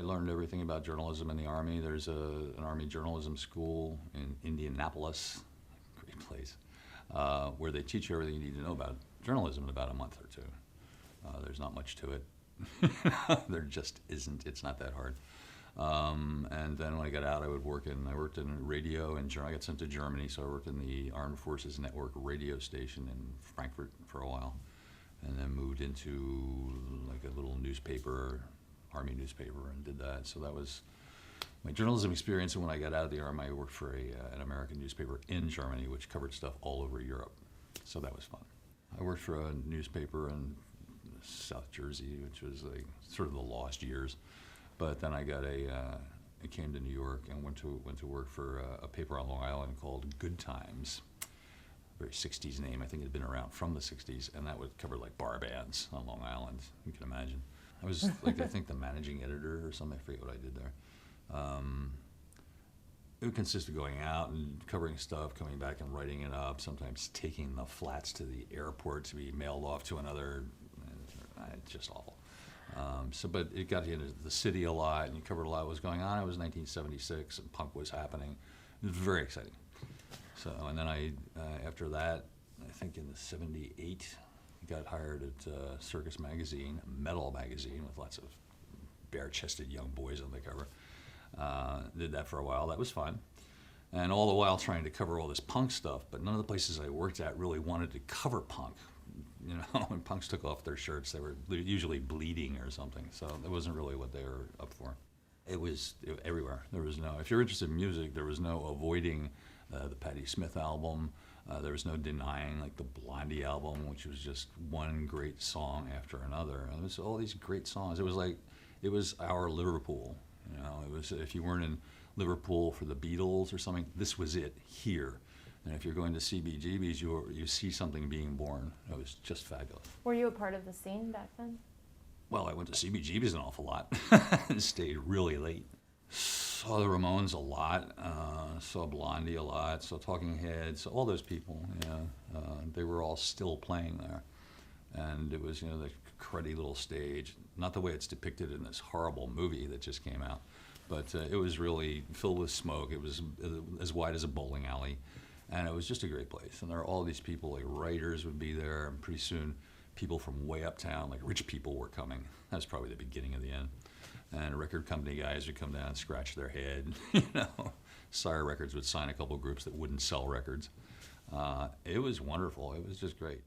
I learned everything about journalism in the Army. There's an Army journalism school in Indianapolis, great place, where they teach you everything you need to know about journalism in about a month or two. There's not much to it. There just isn't. It's not that hard. And then when I got out, I worked in radio in Germany. I got sent to Germany, so I worked in the Armed Forces Network radio station in Frankfurt for a while, and then moved into like a little newspaper, Army newspaper, and did that. So that was my journalism experience. And when I got out of the Army, I worked for an American newspaper in Germany, which covered stuff all over Europe. So that was fun. I worked for a newspaper in South Jersey, which was like sort of the lost years. But then I came to New York and went to work for a paper on Long Island called Good Times. Very 60s name. I think it had been around from the 60s, and that would cover like bar bands on Long Island. You can imagine. I was like, I think the managing editor or something. I forget what I did there. It would consist of going out and covering stuff, coming back and writing it up, sometimes taking the flats to the airport to be mailed off to another. It's just awful. But it got you into the city a lot, and you covered a lot of what was going on. It was 1976, and punk was happening. It was very exciting. So, and then after that, I think in the '78, got hired at Circus Magazine, a metal magazine with lots of bare-chested young boys on the cover. Did that for a while. That was fun. And all the while trying to cover all this punk stuff, but none of the places I worked at really wanted to cover punk. You know, when punks took off their shirts, they were usually bleeding or something, so it wasn't really what they were up for. It was everywhere. There was no, if you're interested in music, there was no avoiding the Patti Smith album. There was no denying like the Blondie album, which was just one great song after another. And it was all these great songs. It was our Liverpool. You know, it was, if you weren't in Liverpool for the Beatles or something, this was it here. And if you're going to CBGB's, you see something being born. It was just fabulous. Were you a part of the scene back then? Well, I went to CBGB's an awful lot and stayed really late. Saw the Ramones a lot, saw Blondie a lot, saw Talking Heads, all those people. They were all still playing there. And it was, the cruddy little stage, not the way it's depicted in this horrible movie that just came out, but it was really filled with smoke. It was as wide as a bowling alley. And it was just a great place. And there were all these people, like writers would be there, and pretty soon people from way uptown, like rich people, were coming. That was probably the beginning of the end. And record company guys would come down and scratch their head. Sire Records would sign a couple groups that wouldn't sell records. It was wonderful. It was just great.